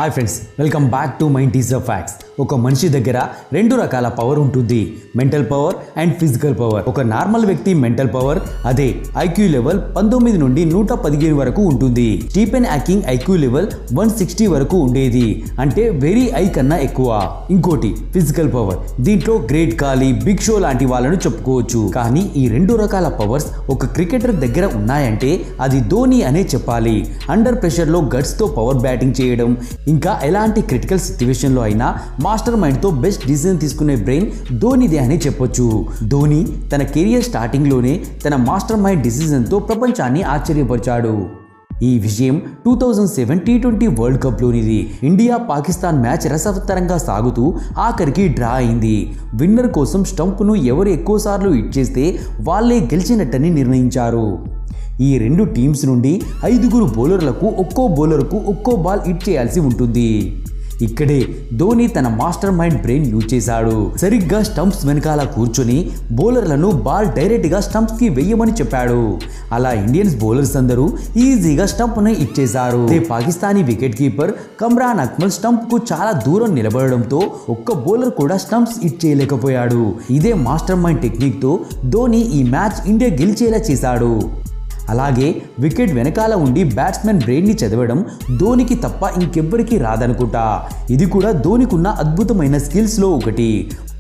Hi friends, welcome back to mind teaser facts. ఒక మనిషి దగ్గర రెండు రకాల పవర్ ఉంటుంది, mental power and physical power. ఒక నార్మల్ వ్యక్తి మెంటల్ పవర్ అదే ఐక్యూ లెవెల్ 19 నుండి 115 వరకు ఉంటుంది. స్టీఫెన్ హాకింగ్ ఐక్యూ లెవెల్ 160 వరకు ఉండేది, అంటే వెరీ హై కన్నా ఎక్కువ. ఇంకోటి ఫిజికల్ పవర్, దీంట్లో గ్రేట్ ఖాళీ, బిగ్ షో లాంటి వాళ్ళను చెప్పుకోవచ్చు. కానీ ఈ రెండు రకాల పవర్స్ ఒక క్రికెటర్ దగ్గర ఉన్నాయంటే అది ధోని అనే చెప్పాలి. అండర్ ప్రెషర్ లో గట్స్ తో పవర్ బ్యాటింగ్ చేయడం, ఇంకా ఎలాంటి క్రిటికల్ సిచ్యువేషన్ లో అయినా మాస్టర్ మైండ్ తో బెస్ట్ డిసిజన్ తీసుకునే బ్రెయిన్ ధోనిదే అని చెప్పొచ్చు. ధోని తన కెరియర్ స్టార్టింగ్ లోనే తన మాస్టర్ మైండ్ డిసిజన్ తో ప్రపంచాన్ని ఆశ్చర్యపరిచాడు. ఈ విషయం 2007 T20 వరల్డ్ కప్ లోనిది. ఇండియా పాకిస్తాన్ మ్యాచ్ రసవత్తరంగా సాగుతూ ఆఖరికి డ్రా అయింది. విన్నర్ కోసం స్టంప్ను ఎవరు ఎక్కువసార్లు హిట్ చేస్తే వాళ్ళే గెలిచినట్టని నిర్ణయించారు. ఈ రెండు టీమ్స్ నుండి 5 బౌలర్లకు ఒక్కో బాల్ హిట్ చేయాల్సి ఉంటుంది. ఇక్కడే ధోని తన మాస్టర్ మైండ్ బ్రెయిన్ యూజ్ చేశాడు. సరిగ్గా స్టంప్స్ వెనకాల కూర్చొని బౌలర్లను బాల్ డైరెక్ట్ గా స్టంప్స్ కి వెయ్యమని చెప్పాడు. అలా ఇండియన్స్ బౌలర్స్ అందరూ ఈజీగా స్టంప్ ను హిట్ చేశారు. Pakistani wicket keeper Kamran Akmal stump కు చాలా దూరం నిలబడడంతో ఒక్క బౌలర్ కూడా స్టంప్స్ హిట్ చేయలేకపోయాడు. ఇదే మాస్టర్ మైండ్ టెక్నిక్ తో ధోని ఈ మ్యాచ్ ఇండియా గెలిచేలా చేశాడు. అలాగే వికెట్ వెనకాల ఉండి బ్యాట్స్మెన్ బ్రెయిన్ని చదవడం ధోనికి తప్ప ఇంకెవ్వరికీ రాదనుకుంటా. ఇది కూడా ధోనికున్న అద్భుతమైన స్కిల్స్లో ఒకటి.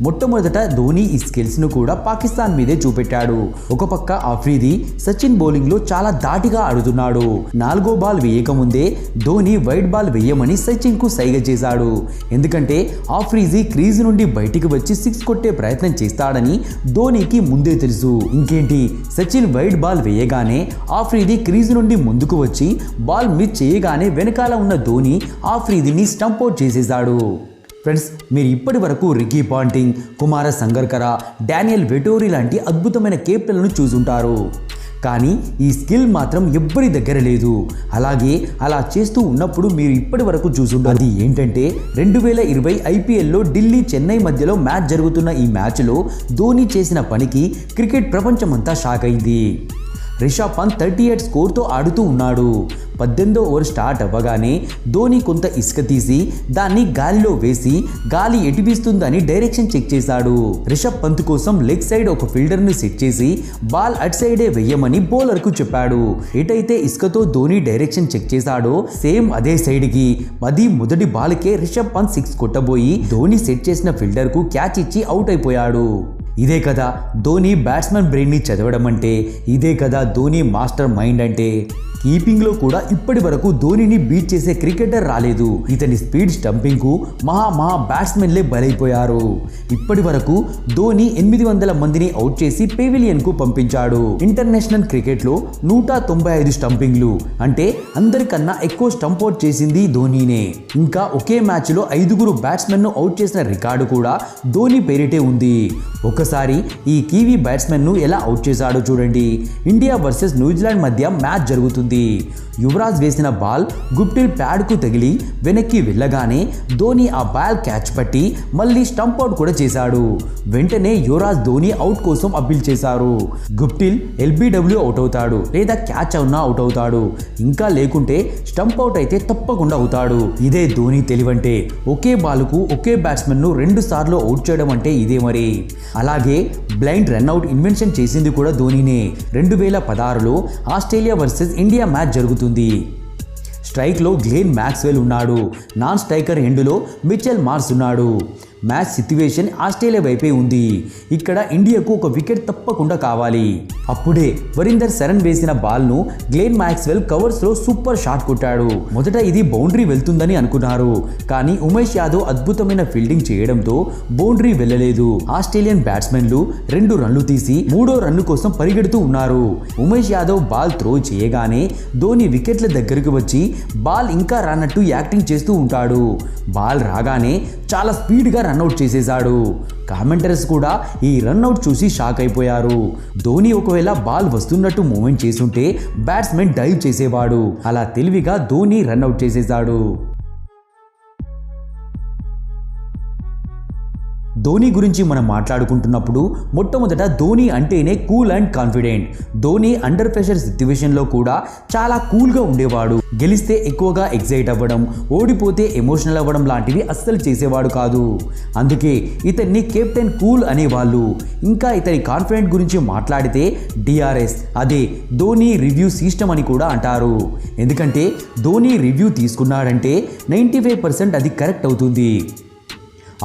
మొట్టమొదట ధోని ఈ స్కిల్స్ను కూడా పాకిస్తాన్ మీదే చూపెట్టాడు. ఒక పక్క ఆఫ్రిది సచిన్ బౌలింగ్లో చాలా ధాటిగా ఆడుతున్నాడు. 4వ బాల్ వేయకముందే ధోని వైడ్ బాల్ వేయమని సచిన్కు సైగ చేశాడు. ఎందుకంటే ఆఫ్రిది క్రీజ్ నుండి బయటికి వచ్చి 6 కొట్టే ప్రయత్నం చేస్తాడని ధోనికి ముందే తెలుసు. ఇంకేంటి, సచిన్ వైడ్ బాల్ వేయగానే ఆఫ్రిది క్రీజ్ నుండి ముందుకు వచ్చి బాల్ మిస్ చేయగానే వెనకాల ఉన్న ధోని ఆఫ్రిదిని స్టంప్ అవుట్ చేసేశాడు. ఫ్రెండ్స్, మీరు ఇప్పటి వరకు రికీ పాంటింగ్, కుమార సంగర్కర, డానియల్ వెటోరీ లాంటి అద్భుతమైన కెప్టెన్లను చూసుంటారు. కానీ ఈ స్కిల్ మాత్రం ఎవ్వరి దగ్గర లేదు. అలాగే అలా చేస్తూ ఉన్నప్పుడు మీరు ఇప్పటి వరకు చూసుంటారు. అది ఏంటంటే 2020 IPLలో ఢిల్లీ చెన్నై మధ్యలో మ్యాచ్ జరుగుతున్న ఈ మ్యాచ్లో ధోని చేసిన పనికి క్రికెట్ ప్రపంచమంతా షాక్ అయింది. రిషబ్ పంత్ 38 స్కోర్తో ఆడుతూ ఉన్నాడు. 18వ ఓవర్ స్టార్ట్ అవ్వగానే ధోని కొంత ఇసుక తీసి దాన్ని గాలిలో వేసి గాలి ఎటు వీస్తుందని డైరెక్షన్ చెక్ చేశాడు. రిషబ్ పంత్ కోసం లెగ్ సైడ్ ఒక ఫీల్డర్ను సెట్ చేసి బాల్ అట్ సైడే వెయ్యమని బౌలర్కు చెప్పాడు. ఎటైతే ఇసుకతో ధోని డైరెక్షన్ చెక్ చేశాడో సేమ్ అదే సైడ్కి అది మొదటి బాల్కే రిషబ్ పంత్ 6 కొట్టబోయి ధోని సెట్ చేసిన ఫీల్డర్కు క్యాచ్ ఇచ్చి అవుట్ అయిపోయాడు. ఇదే కదా ధోని బ్యాట్స్మెన్ బ్రెయిన్ని చదవడం అంటే, ఇదే కదా ధోని మాస్టర్ మైండ్ అంటే. కీపింగ్లో కూడా ఇప్పటి వరకు ధోనిని బీట్ చేసే క్రికెటర్ రాలేదు. ఇతని స్పీడ్ స్టంపింగ్కు మహా బ్యాట్స్మెన్లే బలైపోయారు. ఇప్పటి వరకు ధోని 800 మందిని అవుట్ చేసి పెవిలియన్కు పంపించాడు. ఇంటర్నేషనల్ క్రికెట్లో 195 స్టంపింగ్లు, అంటే అందరికన్నా ఎక్కువ స్టంప్ అవుట్ చేసింది ధోనినే. ఇంకా ఒకే మ్యాచ్లో 5 బ్యాట్స్మెన్ను అవుట్ చేసిన రికార్డు కూడా ధోని పేరిటే ఉంది. ఒకసారి ఈ కివీ బ్యాట్స్మెన్ను ఎలా అవుట్ చేశాడో చూడండి. ఇండియా వర్సెస్ న్యూజిలాండ్ మధ్య మ్యాచ్ జరుగుతుంది. యువరాజ్ వేసిన బాల్ గుప్టిల్ ప్యాడ్కు తగిలి వెనక్కి వెళ్ళగానే ధోని ఆ బాల్ క్యాచ్ పట్టి మళ్ళీ స్టంప్ అవుట్ కూడా చేశాడు. వెంటనే యువరాజ్ ధోని అవుట్ కోసం అప్పీల్ చేశారు. గుప్టిల్ LBW అవుట్ అవుతాడు, లేదా క్యాచ్ అవునా అవుట్ అవుతాడు. ఇంకా లేకుంటే స్టంప్ అవుట్ అయితే తప్పకుండా అవుతాడు. ఇదే ధోని తెలివంటే. ఒకే బాల్కు ఒకే బ్యాట్స్మెన్ను 2 సార్లు అవుట్ చేయడం అంటే ఇదే మరి. అలాగే బ్లైండ్ రన్అట్ ఇన్వెన్షన్ చేసింది కూడా ధోనినే. 2016లో ఆస్ట్రేలియా వర్సెస్ ఇండియా మ్యాచ్ జరుగుతుంది. స్ట్రైక్లో గ్లెన్ మ్యాక్స్వెల్ ఉన్నాడు. నాన్ స్ట్రైకర్ ఎండ్లో మిచెల్ మార్ష్ ఉన్నాడు. మ్యాచ్ సిట్యువేషన్ ఆస్ట్రేలియా వైపే ఉంది. ఇక్కడ ఇండియాకు ఒక వికెట్ తప్పకుండా కావాలి. అప్పుడే వరీందర్ శరణ్ వేసిన బాల్ను గ్లెన్ మ్యాక్స్వెల్ కవర్స్లో సూపర్ షాట్ కొట్టాడు. మొదట ఇది బౌండరీ వెళ్తుందని అనుకున్నారు, కానీ ఉమేష్ యాదవ్ అద్భుతమైన ఫీల్డింగ్ చేయడంతో బౌండరీ వెళ్ళలేదు. ఆస్ట్రేలియన్ బ్యాట్స్మెన్లు 2 రన్లు తీసి 3వ రన్ను కోసం పరిగెడుతూ ఉన్నారు. ఉమేష్ యాదవ్ బాల్ త్రో చేయగానే ధోని వికెట్ల దగ్గరకు వచ్చి బాల్ ఇంకా రానట్టు యాక్టింగ్ చేస్తూ ఉంటాడు. బాల్ రాగానే చాలా స్పీడ్గా రన్అట్ చేసేశాడు. కామెంటర్స్ కూడా ఈ రన్అట్ చూసి షాక్ అయిపోయారు. ధోని ఒకవేళ బాల్ వస్తున్నట్టు మూమెంట్ చేసుంటే బ్యాట్స్మెన్ డైవ్ చేసేవాడు. అలా తెలివిగా ధోని రన్అట్ చేసేశాడు. ధోని గురించి మనం మాట్లాడుకుంటున్నప్పుడు మొట్టమొదట ధోని అంటేనే cool and confident. Dhoni under pressure సిచ్యువేషన్లో కూడా చాలా కూల్గా ఉండేవాడు. గెలిస్తే ఎక్కువగా ఎక్సైట్ అవ్వడం, ఓడిపోతే ఎమోషనల్ అవ్వడం లాంటివి అస్సలు చేసేవాడు కాదు. అందుకే ఇతన్ని కెప్టెన్ కూల్ అనేవాళ్ళు. ఇంకా ఇతని కాన్ఫిడెంట్ గురించి మాట్లాడితే డిఆర్ఎస్, అదే ధోని రివ్యూ సిస్టమ్ అని కూడా అంటారు. ఎందుకంటే ధోని రివ్యూ తీసుకున్నాడంటే 95% అది కరెక్ట్ అవుతుంది.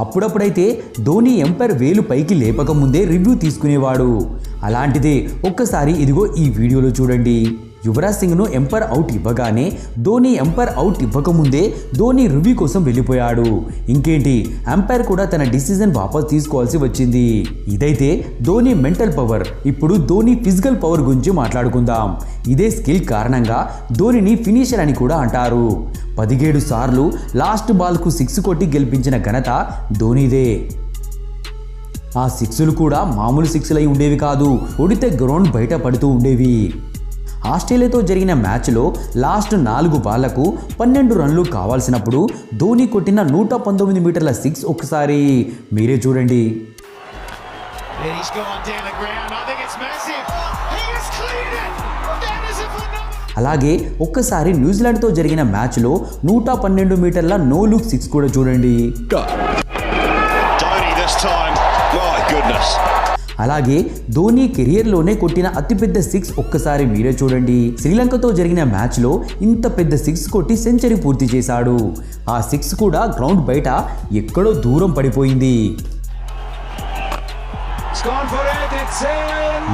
అప్పుడప్పుడైతే ధోని ఎంపైర్ వేలు పైకి లేపకముందే రివ్యూ తీసుకునేవాడు. అలాంటిదే ఒక్కసారి ఇదిగో ఈ వీడియోలో చూడండి. యువరాజ్ సింగ్ను ఎంపైర్ అవుట్ ఇవ్వగానే ధోని ఎంపైర్ అవుట్ ఇవ్వకముందే ధోని రివ్యూ కోసం వెళ్ళిపోయాడు. ఇంకేంటి, ఎంపైర్ కూడా తన డిసిజన్ వాపస్ తీసుకోవాల్సి వచ్చింది. ఇదైతే ధోని మెంటల్ పవర్. ఇప్పుడు ధోని ఫిజికల్ పవర్ గురించి మాట్లాడుకుందాం. ఇదే స్కిల్ కారణంగా ధోనిని ఫినిషర్ అని కూడా అంటారు. 17 సార్లు లాస్ట్ బాల్కు 6 కొట్టి గెలిపించిన ఘనత ధోనిదే. ఆ 6లు కూడా మామూలు 6లు అయి ఉండేవి కాదు, కొడితే గ్రౌండ్ బయట పడుతూ ఉండేవి. ఆస్ట్రేలియాతో జరిగిన మ్యాచ్లో లాస్ట్ 4 బాళ్లకు 12 రన్లు కావాల్సినప్పుడు ధోని కొట్టిన 119 మీటర్ల 6 ఒక్కసారి మీరే చూడండి. అలాగే ఒక్కసారి న్యూజిలాండ్తో జరిగిన మ్యాచ్లో 112 మీటర్ల నో లుక్ 6 కూడా చూడండి. అలాగే ధోని కెరియర్లోనే కొట్టిన అతిపెద్ద 6 ఒక్కసారి మీరే చూడండి. శ్రీలంకతో జరిగిన మ్యాచ్లో ఇంత పెద్ద 6 కొట్టి సెంచరీ పూర్తి చేశాడు. ఆ 6 కూడా గ్రౌండ్ బయట ఎక్కడో దూరం పడిపోయింది.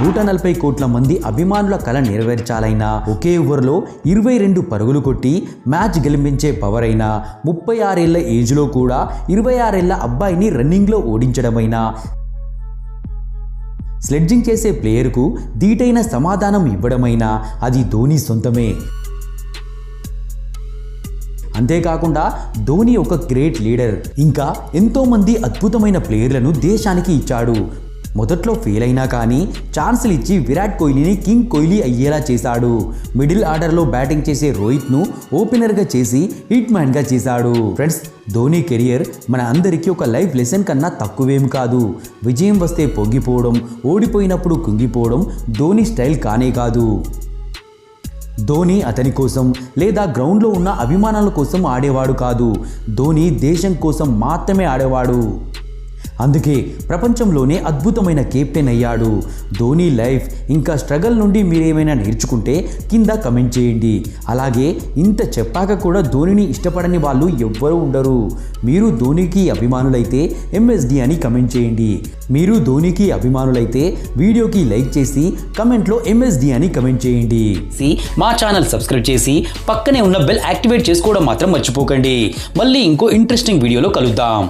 140 కోట్ల మంది అభిమానుల కల నెరవేర్చాలైనా, ఒకే ఓవర్లో 22 పరుగులు కొట్టి మ్యాచ్ గెలిపించే పవర్ అయినా, 36 ఏళ్ల ఏజ్లో కూడా 26 ఏళ్ల అబ్బాయిని రన్నింగ్లో ఓడించడమైనా, స్లెడ్జింగ్ చేసే ప్లేయర్కు ధీటైన సమాధానం ఇవ్వడమైనా అది ధోని సొంతమే. అంతేకాకుండా ధోని ఒక గ్రేట్ లీడర్. ఇంకా ఎంతోమంది అద్భుతమైన ప్లేయర్లను దేశానికి ఇచ్చాడు. మొదట్లో ఫెయిల్ అయినా కానీ ఛాన్సులు ఇచ్చి విరాట్ కోహ్లీని కింగ్ కోహ్లీ అయ్యేలా చేశాడు. మిడిల్ ఆర్డర్లో బ్యాటింగ్ చేసే రోహిత్ను ఓపెనర్గా చేసి హిట్ మ్యాన్గా చేశాడు. ఫ్రెండ్స్, ధోని కెరియర్ మన అందరికీ ఒక లైఫ్ లెసన్ కన్నా తక్కువేం కాదు. విజయం వస్తే పొంగిపోవడం, ఓడిపోయినప్పుడు కుంగిపోవడం ధోని స్టైల్ కానే కాదు. ధోని అతని కోసం లేదా గ్రౌండ్లో ఉన్న అభిమానుల కోసం ఆడేవాడు కాదు. ధోని దేశం కోసం మాత్రమే ఆడేవాడు. అందుకే ప్రపంచంలోనే అద్భుతమైన కెప్టెన్ అయ్యాడు. ధోని లైఫ్ ఇంకా స్ట్రగల్ నుండి మీరేమైనా నేర్చుకుంటే కింద కమెంట్ చేయండి. అలాగే ఇంత చెప్పాక కూడా ధోనిని ఇష్టపడని వాళ్ళు ఎవ్వరూ ఉండరు. మీరు ధోనికి అభిమానులైతే MSD అని కమెంట్ చేయండి. మీరు ధోనికి అభిమానులైతే వీడియోకి లైక్ చేసి కమెంట్లో MSD అని కమెంట్ చేయండి. మా ఛానల్ సబ్స్క్రైబ్ చేసి పక్కనే ఉన్న బెల్ యాక్టివేట్ చేసుకోవడం మాత్రం మర్చిపోకండి. మళ్ళీ ఇంకో ఇంట్రెస్టింగ్ వీడియోలో కలుద్దాం.